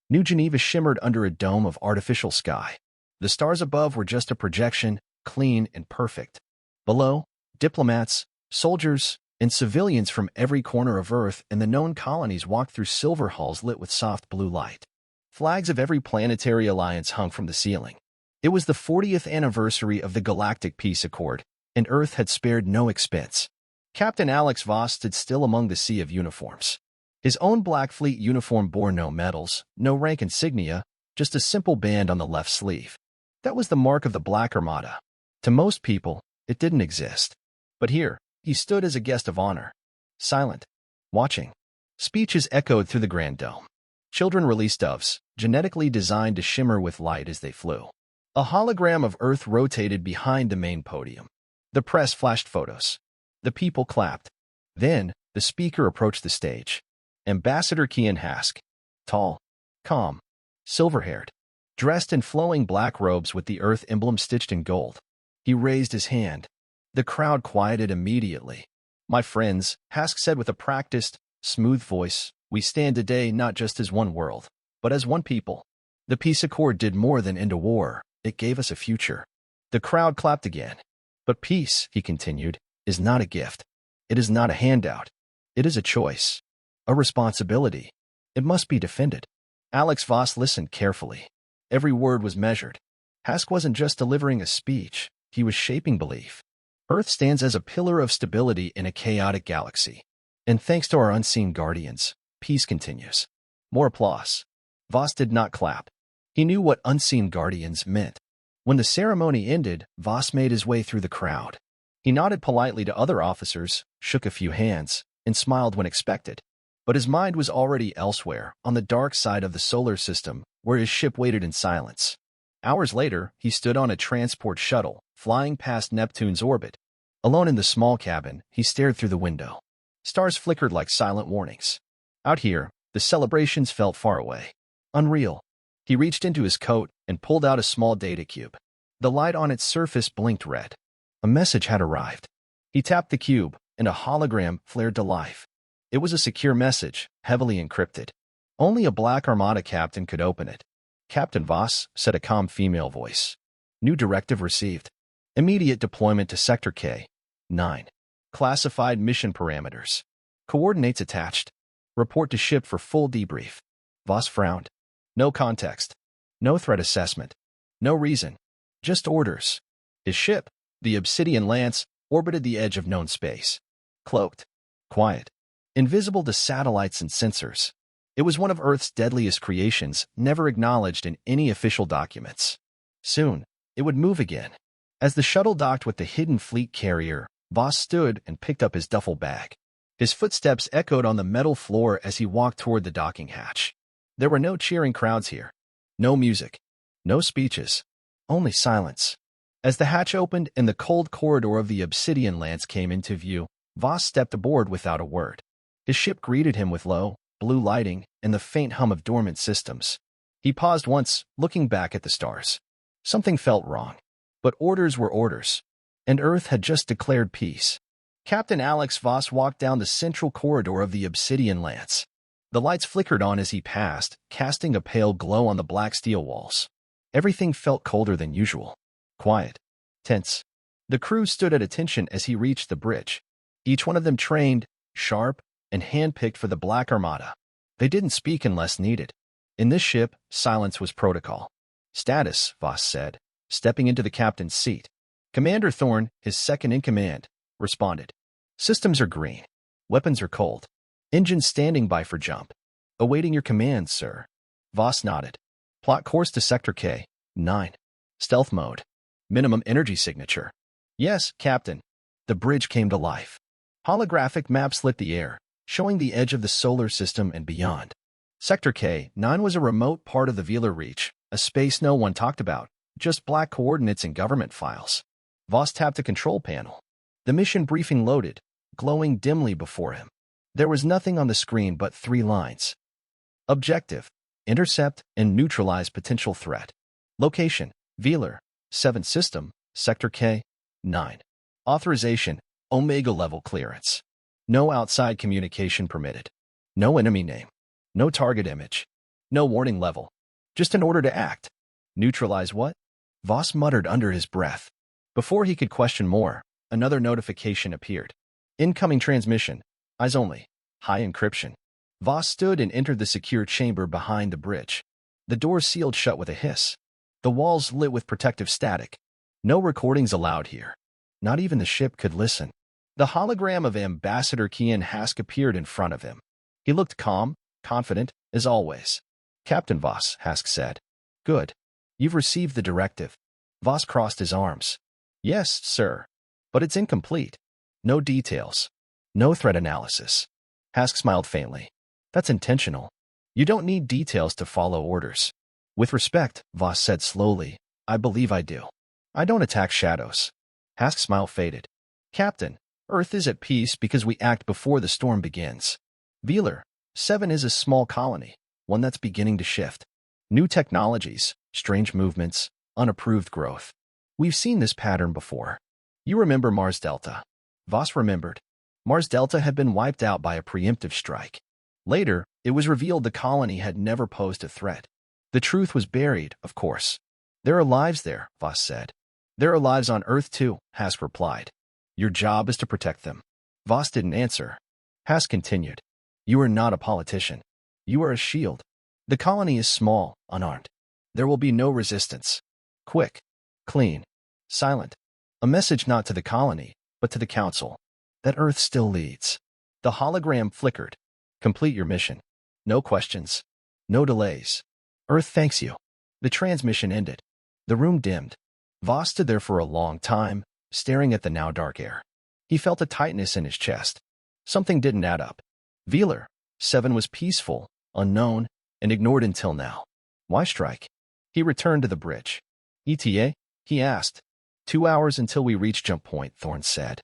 New Geneva shimmered under a dome of artificial sky. The stars above were just a projection, clean and perfect. Below, diplomats, soldiers, and civilians from every corner of Earth and the known colonies walked through silver halls lit with soft blue light. Flags of every planetary alliance hung from the ceiling. It was the 40th anniversary of the Galactic Peace Accord, and Earth had spared no expense. Captain Alex Voss stood still among the sea of uniforms. His own Black Fleet uniform bore no medals, no rank insignia, just a simple band on the left sleeve. That was the mark of the Black Armada. To most people, it didn't exist. But here, he stood as a guest of honor. Silent. Watching. Speeches echoed through the Grand Dome. Children released doves, genetically designed to shimmer with light as they flew. A hologram of Earth rotated behind the main podium. The press flashed photos. The people clapped. Then, the speaker approached the stage. Ambassador Kian Hask. Tall. Calm. Silver-haired. Dressed in flowing black robes with the Earth emblem stitched in gold. He raised his hand. The crowd quieted immediately. My friends, Hask said with a practiced, smooth voice, we stand today not just as one world, but as one people. The peace accord did more than end a war. It gave us a future. The crowd clapped again. But peace, he continued, is not a gift. It is not a handout. It is a choice. A responsibility. It must be defended. Alex Voss listened carefully. Every word was measured. Hask wasn't just delivering a speech. He was shaping belief. Earth stands as a pillar of stability in a chaotic galaxy. And thanks to our unseen guardians, peace continues. More applause. Voss did not clap. He knew what unseen guardians meant. When the ceremony ended, Voss made his way through the crowd. He nodded politely to other officers, shook a few hands, and smiled when expected. But his mind was already elsewhere, on the dark side of the solar system, where his ship waited in silence. Hours later, he stood on a transport shuttle, flying past Neptune's orbit. Alone in the small cabin, he stared through the window. Stars flickered like silent warnings. Out here, the celebrations felt far away. Unreal. He reached into his coat and pulled out a small data cube. The light on its surface blinked red. A message had arrived. He tapped the cube, and a hologram flared to life. It was a secure message, heavily encrypted. Only a Black Armada captain could open it. Captain Voss, said a calm female voice. New directive received. Immediate deployment to Sector K. 9. Classified mission parameters. Coordinates attached. Report to ship for full debrief. Voss frowned. No context. No threat assessment. No reason. Just orders. His ship, the Obsidian Lance, orbited the edge of known space. Cloaked. Quiet. Invisible to satellites and sensors. It was one of Earth's deadliest creations, never acknowledged in any official documents. Soon, it would move again. As the shuttle docked with the hidden fleet carrier, Voss stood and picked up his duffel bag. His footsteps echoed on the metal floor as he walked toward the docking hatch. There were no cheering crowds here. No music. No speeches. Only silence. As the hatch opened and the cold corridor of the Obsidian Lance came into view, Voss stepped aboard without a word. His ship greeted him with low, blue lighting and the faint hum of dormant systems. He paused once, looking back at the stars. Something felt wrong. But orders were orders. And Earth had just declared peace. Captain Alex Voss walked down the central corridor of the Obsidian Lance. The lights flickered on as he passed, casting a pale glow on the black steel walls. Everything felt colder than usual. Quiet. Tense. The crew stood at attention as he reached the bridge. Each one of them trained, sharp, and hand-picked for the Black Armada. They didn't speak unless needed. In this ship, silence was protocol. Status, Voss said, stepping into the captain's seat. Commander Thorne, his second-in-command, responded. Systems are green. Weapons are cold. Engines standing by for jump. Awaiting your commands, sir. Voss nodded. Plot course to Sector K. 9. Stealth mode. Minimum energy signature. Yes, Captain. The bridge came to life. Holographic maps lit the air, showing the edge of the solar system and beyond. Sector K-9 was a remote part of the Velar Reach, a space no one talked about, just black coordinates in government files. Voss tapped a control panel. The mission briefing loaded, glowing dimly before him. There was nothing on the screen but 3 lines. Objective: intercept and neutralize potential threat. Location: Velar, 7th System, Sector K-9. Authorization: Omega level clearance. No outside communication permitted. No enemy name. No target image. No warning level. Just an order to act. Neutralize what? Voss muttered under his breath. Before he could question more, another notification appeared. Incoming transmission. Eyes only. High encryption. Voss stood and entered the secure chamber behind the bridge. The doors sealed shut with a hiss. The walls lit with protective static. No recordings allowed here. Not even the ship could listen. The hologram of Ambassador Kian Hask appeared in front of him. He looked calm, confident, as always. Captain Voss, Hask said. Good. You've received the directive. Voss crossed his arms. Yes, sir. But it's incomplete. No details. No threat analysis. Hask smiled faintly. That's intentional. You don't need details to follow orders. With respect, Voss said slowly, I believe I do. I don't attack shadows. Hask's smile faded. Captain, Earth is at peace because we act before the storm begins. Velar, 7 is a small colony, one that's beginning to shift. New technologies, strange movements, unapproved growth. We've seen this pattern before. You remember Mars Delta. Voss remembered. Mars Delta had been wiped out by a preemptive strike. Later, it was revealed the colony had never posed a threat. The truth was buried, of course. There are lives there, Voss said. There are lives on Earth too, Hask replied. Your job is to protect them. Voss didn't answer. Hask continued. You are not a politician. You are a shield. The colony is small, unarmed. There will be no resistance. Quick, clean, silent. A message not to the colony, but to the council. That Earth still leads. The hologram flickered. Complete your mission. No questions. No delays. Earth thanks you. The transmission ended. The room dimmed. Voss stood there for a long time, staring at the now dark air. He felt a tightness in his chest. Something didn't add up. Velar, 7 was peaceful, unknown, and ignored until now. Why strike? He returned to the bridge. ETA? He asked. 2 hours until we reach jump point, Thorne said.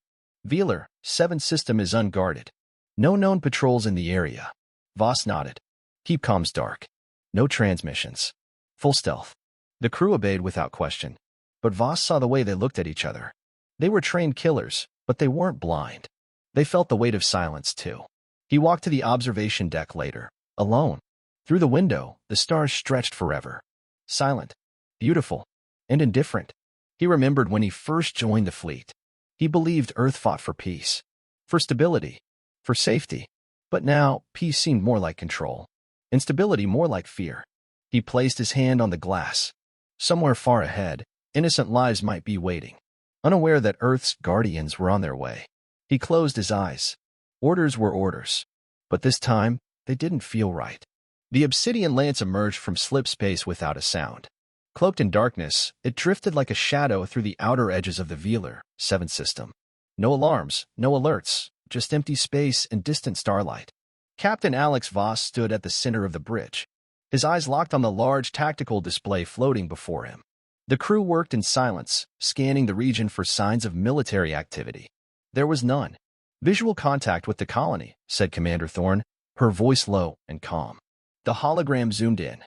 Velar, 7 system is unguarded. No known patrols in the area. Voss nodded. Keep comms dark. No transmissions. Full stealth. The crew obeyed without question. But Voss saw the way they looked at each other. They were trained killers, but they weren't blind. They felt the weight of silence, too. He walked to the observation deck later, alone. Through the window, the stars stretched forever. Silent, beautiful, and indifferent. He remembered when he first joined the fleet. He believed Earth fought for peace, for stability, for safety. But now, peace seemed more like control. Instability more like fear. He placed his hand on the glass. Somewhere far ahead, innocent lives might be waiting, unaware that Earth's guardians were on their way. He closed his eyes. Orders were orders. But this time, they didn't feel right. The obsidian lance emerged from slip space without a sound. Cloaked in darkness, it drifted like a shadow through the outer edges of the Velar 7 system. No alarms, no alerts, just empty space and distant starlight. Captain Alex Voss stood at the center of the bridge. His eyes locked on the large tactical display floating before him. The crew worked in silence, scanning the region for signs of military activity. There was none. Visual contact with the colony, said Commander Thorne, her voice low and calm. The hologram zoomed in.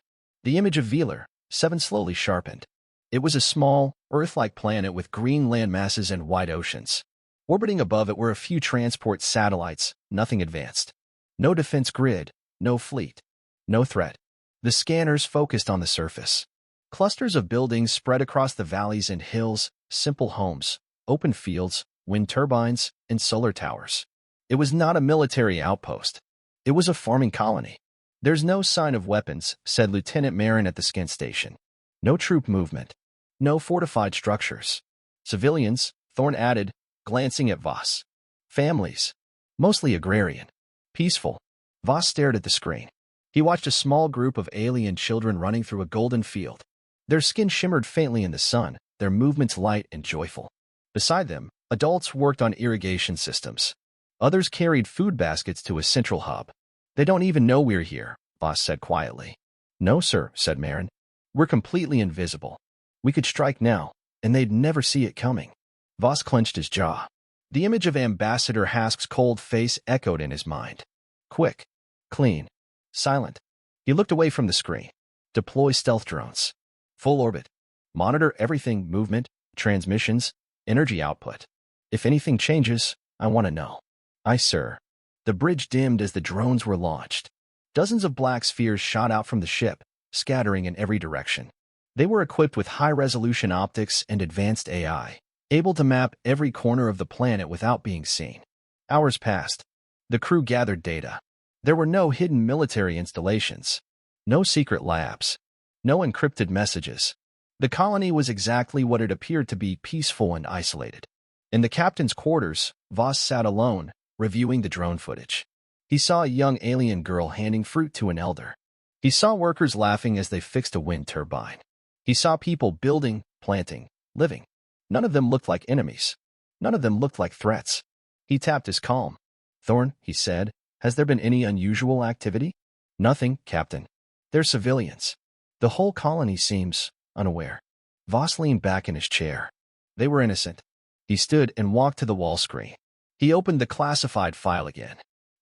The image of Velar 7 slowly sharpened. It was a small, Earth-like planet with green land masses and wide oceans. Orbiting above it were a few transport satellites, nothing advanced. No defense grid, no fleet, no threat. The scanners focused on the surface. Clusters of buildings spread across the valleys and hills, simple homes, open fields, wind turbines, and solar towers. It was not a military outpost. It was a farming colony. There's no sign of weapons, said Lieutenant Marin at the scan station. No troop movement. No fortified structures. Civilians, Thorne added, glancing at Voss. Families. Mostly agrarian. Peaceful. Voss stared at the screen. He watched a small group of alien children running through a golden field. Their skin shimmered faintly in the sun, their movements light and joyful. Beside them, adults worked on irrigation systems. Others carried food baskets to a central hub. They don't even know we're here, Voss said quietly. No, sir, said Marin. We're completely invisible. We could strike now, and they'd never see it coming. Voss clenched his jaw. The image of Ambassador Hask's cold face echoed in his mind. Quick, clean, silent. He looked away from the screen. Deploy stealth drones. Full orbit. Monitor everything, movement, transmissions, energy output. If anything changes, I want to know. Aye, sir. The bridge dimmed as the drones were launched. Dozens of black spheres shot out from the ship, scattering in every direction. They were equipped with high-resolution optics and advanced AI, able to map every corner of the planet without being seen. Hours passed. The crew gathered data. There were no hidden military installations, no secret labs, no encrypted messages. The colony was exactly what it appeared to be, peaceful and isolated. In the captain's quarters, Voss sat alone, reviewing the drone footage. He saw a young alien girl handing fruit to an elder. He saw workers laughing as they fixed a wind turbine. He saw people building, planting, living. None of them looked like enemies. None of them looked like threats. He tapped his calm. "Thorn," he said, "has there been any unusual activity?" "Nothing, Captain. They're civilians. The whole colony seems unaware." Voss leaned back in his chair. They were innocent. He stood and walked to the wall screen. He opened the classified file again.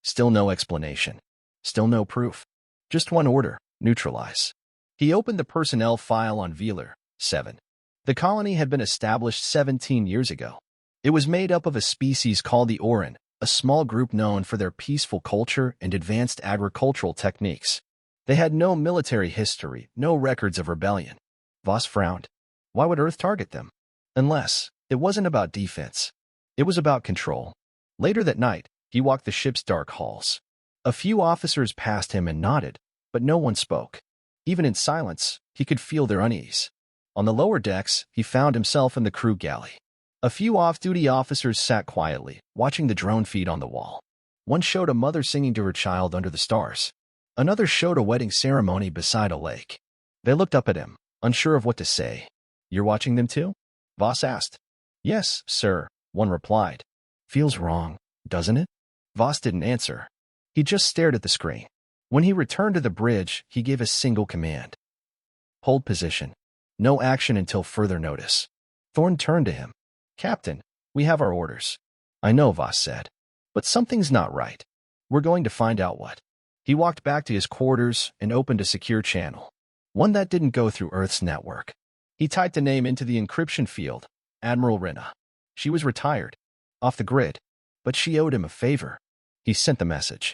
Still no explanation. Still no proof. Just one order: neutralize. He opened the personnel file on Velar 7. The colony had been established 17 years ago. It was made up of a species called the Orin, a small group known for their peaceful culture and advanced agricultural techniques. They had no military history, no records of rebellion. Voss frowned. Why would Earth target them? Unless it wasn't about defense. It was about control. Later that night, he walked the ship's dark halls. A few officers passed him and nodded, but no one spoke. Even in silence, he could feel their unease. On the lower decks, he found himself in the crew galley. A few off-duty officers sat quietly, watching the drone feed on the wall. One showed a mother singing to her child under the stars. Another showed a wedding ceremony beside a lake. They looked up at him, unsure of what to say. "You're watching them too?" Voss asked. "Yes, sir," one replied. "Feels wrong, doesn't it?" Voss didn't answer. He just stared at the screen. When he returned to the bridge, he gave a single command. "Hold position. No action until further notice." Thorn turned to him. "Captain, we have our orders." "I know," Voss said. "But something's not right. We're going to find out what." He walked back to his quarters and opened a secure channel. One that didn't go through Earth's network. He typed a name into the encryption field, Admiral Rina. She was retired, off the grid, but she owed him a favor. He sent the message.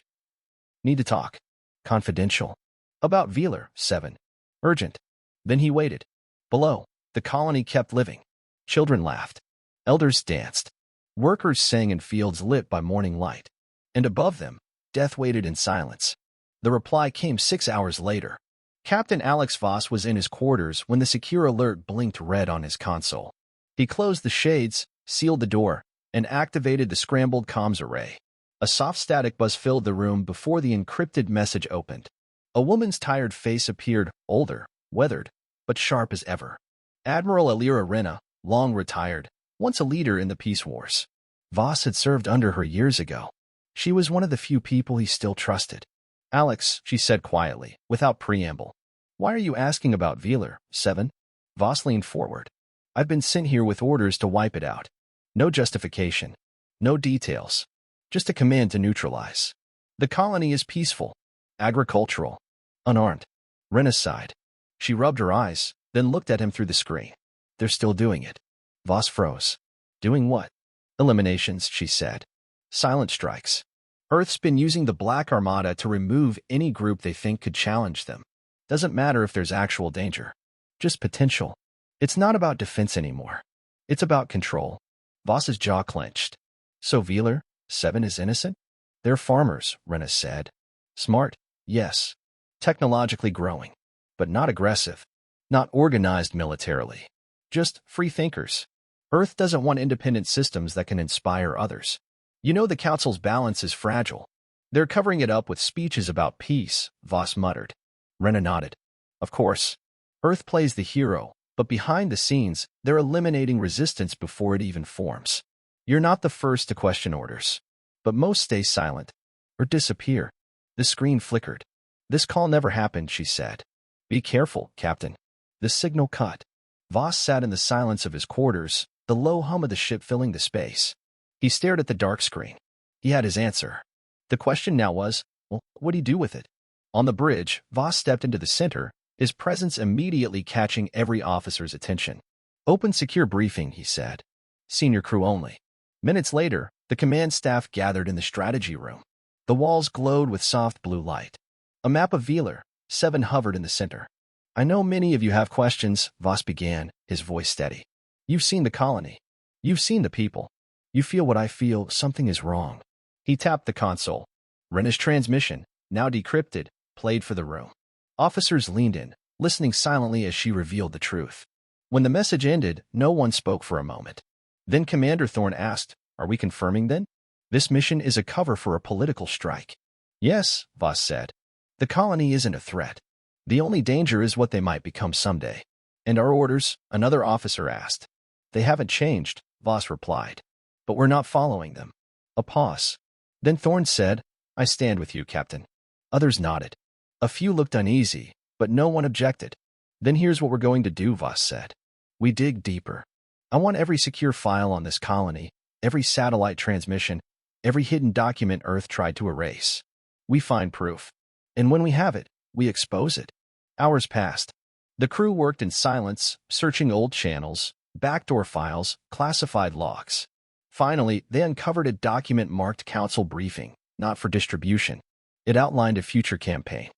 "Need to talk. Confidential. About Velar 7. Urgent." Then he waited. Below, the colony kept living. Children laughed. Elders danced. Workers sang in fields lit by morning light. And above them, death waited in silence. The reply came 6 hours later. Captain Alex Voss was in his quarters when the secure alert blinked red on his console. He closed the shades, sealed the door, and activated the scrambled comms array. A soft static buzz filled the room before the encrypted message opened. A woman's tired face appeared, older, weathered, but sharp as ever. Admiral Alira Rena, long retired, once a leader in the peace wars. Voss had served under her years ago. She was one of the few people he still trusted. "Alex," she said quietly, without preamble. "Why are you asking about Velar 7? Voss leaned forward. "I've been sent here with orders to wipe it out. No justification. No details. Just a command to neutralize. The colony is peaceful, agricultural, unarmed." Rena sighed. She rubbed her eyes, then looked at him through the screen. "They're still doing it." Voss froze. "Doing what?" "Eliminations," she said. "Silent strikes. Earth's been using the Black Armada to remove any group they think could challenge them. Doesn't matter if there's actual danger. Just potential. It's not about defense anymore. It's about control." Voss's jaw clenched. "So Velar 7 is innocent?" "They're farmers," Rena said. "Smart, yes. Technologically growing. But not aggressive. Not organized militarily. Just free thinkers. Earth doesn't want independent systems that can inspire others. You know the Council's balance is fragile. They're covering it up with speeches about peace," Voss muttered. Rena nodded. "Of course. Earth plays the hero, but behind the scenes, they're eliminating resistance before it even forms. You're not the first to question orders. But most stay silent. Or disappear." The screen flickered. "This call never happened," she said. "Be careful, Captain." The signal cut. Voss sat in the silence of his quarters, the low hum of the ship filling the space. He stared at the dark screen. He had his answer. The question now was, well, what do you do with it? On the bridge, Voss stepped into the center, his presence immediately catching every officer's attention. "Open secure briefing," he said. "Senior crew only." Minutes later, the command staff gathered in the strategy room. The walls glowed with soft blue light. A map of Velar, 7 hovered in the center. I know many of you have questions, Voss began, his voice steady. You've seen the colony. You've seen the people. You feel what I feel, something is wrong. He tapped the console. Rena's transmission, now decrypted, played for the room. Officers leaned in, listening silently as she revealed the truth. When the message ended, no one spoke for a moment. Then Commander Thorne asked, Are we confirming then? This mission is a cover for a political strike. Yes, Voss said. The colony isn't a threat. The only danger is what they might become someday. And our orders? Another officer asked. They haven't changed, Voss replied. But we're not following them. A pause. Then Thorne said, I stand with you, Captain. Others nodded. A few looked uneasy, but no one objected. Then here's what we're going to do, Voss said. We dig deeper. I want every secure file on this colony, every satellite transmission, every hidden document Earth tried to erase. We find proof. And when we have it, we expose it. Hours passed. The crew worked in silence, searching old channels, backdoor files, classified logs. Finally, they uncovered a document marked Council Briefing, not for distribution. It outlined a future campaign.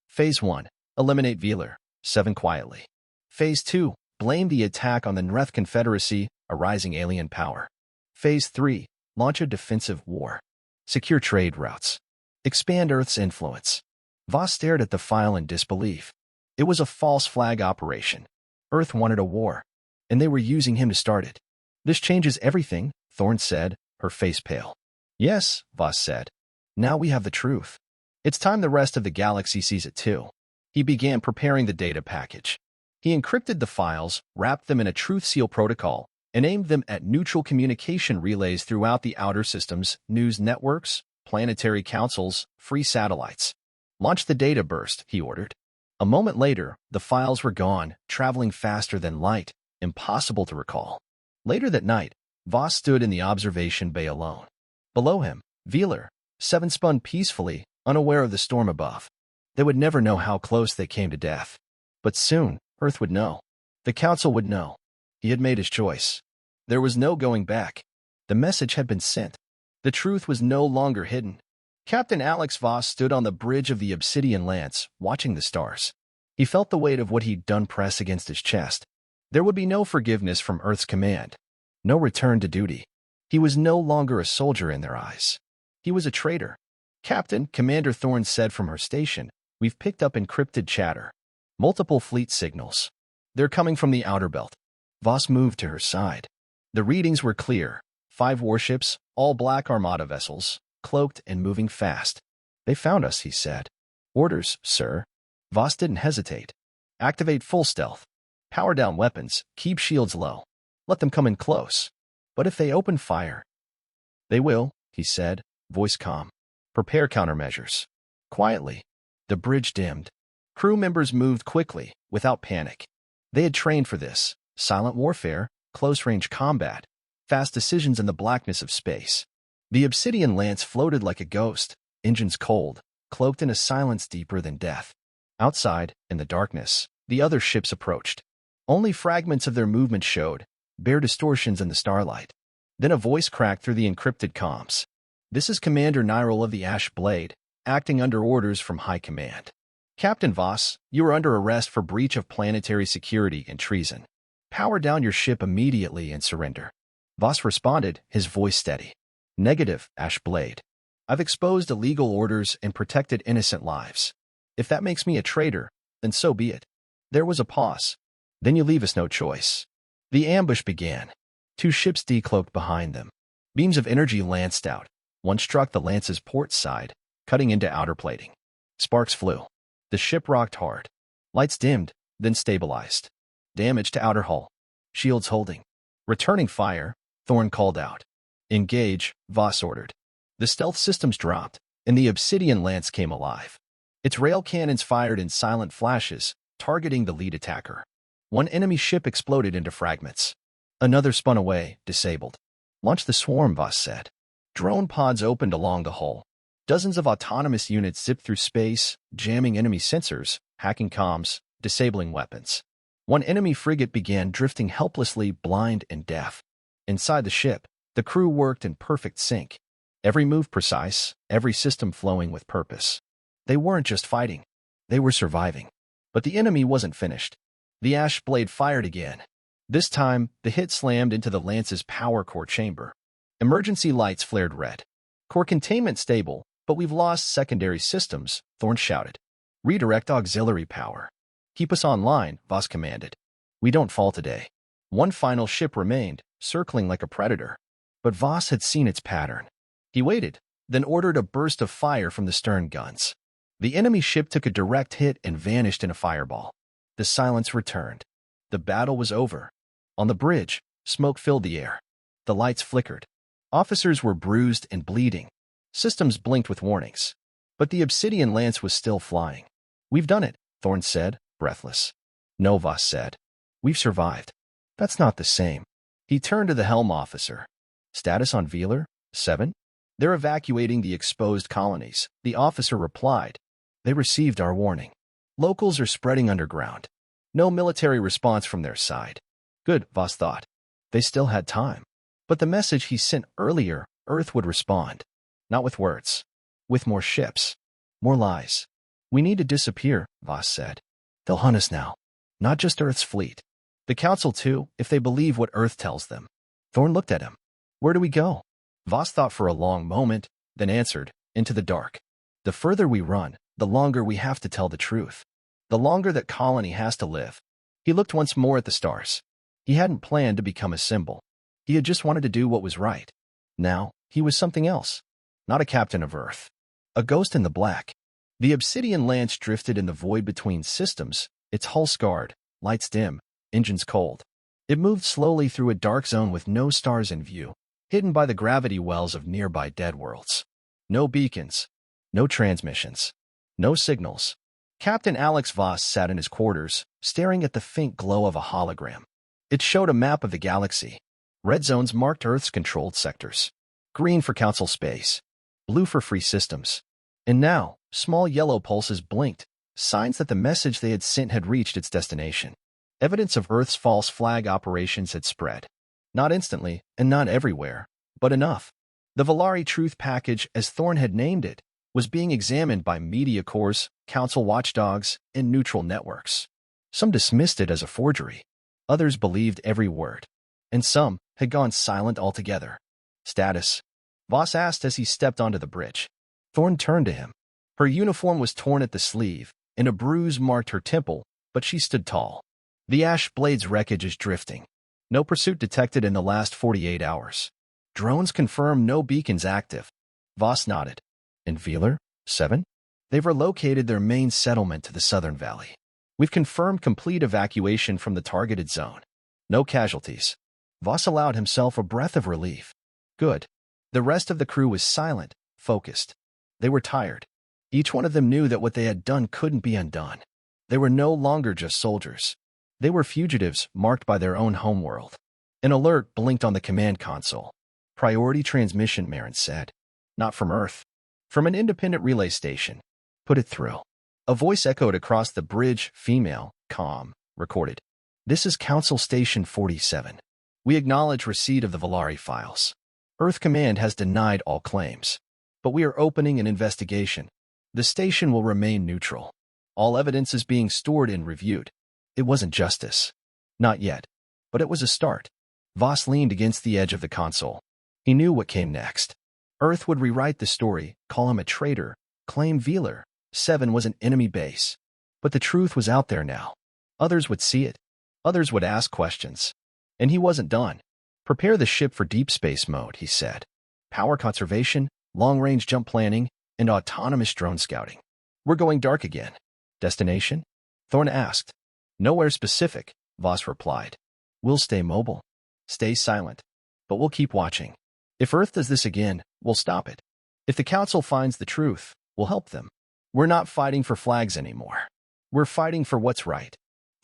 Phase 1. Eliminate Velar, 7 quietly. Phase 2. Blame the attack on the Nreth Confederacy, a rising alien power. Phase 3. Launch a defensive war. Secure trade routes. Expand Earth's influence. Voss stared at the file in disbelief. It was a false flag operation. Earth wanted a war, and they were using him to start it. This changes everything, Thorne said, her face pale. Yes, Voss said. Now we have the truth. It's time the rest of the galaxy sees it too. He began preparing the data package. He encrypted the files, wrapped them in a truth seal protocol, and aimed them at neutral communication relays throughout the outer systems, news networks, planetary councils, free satellites. Launch the data burst, he ordered. A moment later, the files were gone, traveling faster than light, impossible to recall. Later that night, Voss stood in the observation bay alone. Below him, Velar, 7 spun peacefully, unaware of the storm above. They would never know how close they came to death. But soon, Earth would know. The Council would know. He had made his choice. There was no going back. The message had been sent. The truth was no longer hidden. Captain Alex Voss stood on the bridge of the Obsidian Lance, watching the stars. He felt the weight of what he'd done press against his chest. There would be no forgiveness from Earth's command. No return to duty. He was no longer a soldier in their eyes. He was a traitor. Captain, Commander Thorne said from her station, We've picked up encrypted chatter. Multiple fleet signals. They're coming from the outer belt. Voss moved to her side. The readings were clear. 5 warships, all black Armada vessels, cloaked and moving fast. They found us, he said. Orders, sir. Voss didn't hesitate. Activate full stealth. Power down weapons, keep shields low. Let them come in close. But if they open fire... They will, he said, voice calm. Prepare countermeasures. Quietly. The bridge dimmed. Crew members moved quickly, without panic. They had trained for this. Silent warfare, close-range combat, fast decisions in the blackness of space. The Obsidian Lance floated like a ghost, engines cold, cloaked in a silence deeper than death. Outside, in the darkness, the other ships approached. Only fragments of their movement showed, bare distortions in the starlight. Then a voice cracked through the encrypted comms. This is Commander Nyril of the Ash Blade, acting under orders from High Command. Captain Voss, you are under arrest for breach of planetary security and treason. Power down your ship immediately and surrender. Voss responded, his voice steady. Negative, Ash Blade. I've exposed illegal orders and protected innocent lives. If that makes me a traitor, then so be it. There was a pause. Then you leave us no choice. The ambush began. 2 ships decloaked behind them. Beams of energy lanced out. One struck the Lance's port side, cutting into outer plating. Sparks flew. The ship rocked hard. Lights dimmed, then stabilized. Damage to outer hull. Shields holding. Returning fire, Thorne called out. Engage, Voss ordered. The stealth systems dropped, and the Obsidian Lance came alive. Its rail cannons fired in silent flashes, targeting the lead attacker. One enemy ship exploded into fragments. Another spun away, disabled. Launch the swarm, Voss said. Drone pods opened along the hull. Dozens of autonomous units zipped through space, jamming enemy sensors, hacking comms, disabling weapons. One enemy frigate began drifting helplessly, blind and deaf. Inside the ship, the crew worked in perfect sync. Every move precise, every system flowing with purpose. They weren't just fighting. They were surviving. But the enemy wasn't finished. The ash blade fired again. This time, the hit slammed into the Lance's power core chamber. Emergency lights flared red. Core containment stable, but we've lost secondary systems, Thorn shouted. Redirect auxiliary power. Keep us online, Voss commanded. We don't fall today. One final ship remained, circling like a predator. But Voss had seen its pattern. He waited, then ordered a burst of fire from the stern guns. The enemy ship took a direct hit and vanished in a fireball. The silence returned. The battle was over. On the bridge, smoke filled the air. The lights flickered. Officers were bruised and bleeding. Systems blinked with warnings. But the obsidian lance was still flying. We've done it, Thorn said, breathless. No, Voss said. We've survived. That's not the same. He turned to the helm officer. Status on Velar, 7? They're evacuating the exposed colonies, the officer replied. They received our warning. Locals are spreading underground. No military response from their side. Good, Voss thought. They still had time. But the message he sent earlier, Earth would respond. Not with words. With more ships. More lies. We need to disappear, Voss said. They'll hunt us now. Not just Earth's fleet. The Council too, if they believe what Earth tells them. Thorn looked at him. Where do we go? Voss thought for a long moment, then answered, into the dark. The further we run, the longer we have to tell the truth. The longer that colony has to live. He looked once more at the stars. He hadn't planned to become a symbol. He had just wanted to do what was right. Now, he was something else. Not a captain of Earth. A ghost in the black. The obsidian lance drifted in the void between systems, its hull scarred, lights dim, engines cold. It moved slowly through a dark zone with no stars in view, hidden by the gravity wells of nearby dead worlds. No beacons. No transmissions. No signals. Captain Alex Voss sat in his quarters, staring at the faint glow of a hologram. It showed a map of the galaxy. Red zones marked Earth's controlled sectors. Green for Council space. Blue for free systems. And now, small yellow pulses blinked, signs that the message they had sent had reached its destination. Evidence of Earth's false flag operations had spread. Not instantly, and not everywhere, but enough. The Valari Truth Package, as Thorn had named it, was being examined by media corps, council watchdogs, and neutral networks. Some dismissed it as a forgery. Others believed every word. And some had gone silent altogether. Status? Voss asked as he stepped onto the bridge. Thorn turned to him. Her uniform was torn at the sleeve, and a bruise marked her temple, but she stood tall. The ash blade's wreckage is drifting. No pursuit detected in the last 48 hours. Drones confirm no beacons active. Voss nodded. And Velar, 7? They've relocated their main settlement to the southern valley. We've confirmed complete evacuation from the targeted zone. No casualties. Voss allowed himself a breath of relief. Good. The rest of the crew was silent, focused. They were tired. Each one of them knew that what they had done couldn't be undone. They were no longer just soldiers. They were fugitives marked by their own homeworld. An alert blinked on the command console. Priority transmission, Marin said. Not from Earth. From an independent relay station. Put it through. A voice echoed across the bridge, female, calm, recorded. This is Council Station 47. We acknowledge receipt of the Valari files. Earth Command has denied all claims. But we are opening an investigation. The station will remain neutral. All evidence is being stored and reviewed. It wasn't justice. Not yet. But it was a start. Voss leaned against the edge of the console. He knew what came next. Earth would rewrite the story, call him a traitor, claim Velar, 7 was an enemy base. But the truth was out there now. Others would see it. Others would ask questions. And he wasn't done. Prepare the ship for deep space mode, he said. Power conservation, long-range jump planning, and autonomous drone scouting. We're going dark again. Destination? Thorn asked. Nowhere specific, Voss replied. We'll stay mobile. Stay silent. But we'll keep watching. If Earth does this again, we'll stop it. If the Council finds the truth, we'll help them. We're not fighting for flags anymore. We're fighting for what's right.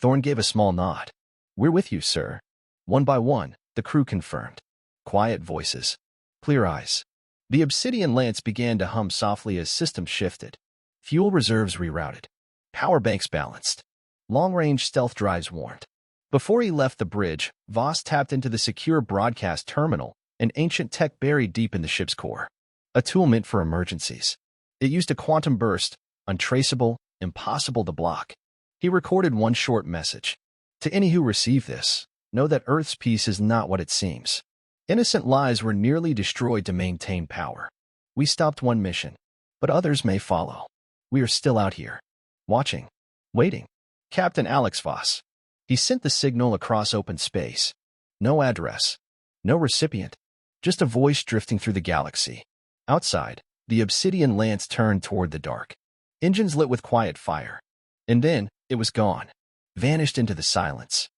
Thorn gave a small nod. We're with you, sir. One by one, the crew confirmed. Quiet voices. Clear eyes. The obsidian lance began to hum softly as systems shifted. Fuel reserves rerouted. Power banks balanced. Long-range stealth drives warned. Before he left the bridge, Voss tapped into the secure broadcast terminal, an ancient tech buried deep in the ship's core. A tool meant for emergencies. It used a quantum burst, untraceable, impossible to block. He recorded one short message. To any who receive this, know that Earth's peace is not what it seems. Innocent lives were nearly destroyed to maintain power. We stopped one mission, but others may follow. We are still out here, watching, waiting. Captain Alex Voss. He sent the signal across open space. No address, no recipient, just a voice drifting through the galaxy. Outside, the obsidian lance turned toward the dark. Engines lit with quiet fire. And then, it was gone, vanished into the silence.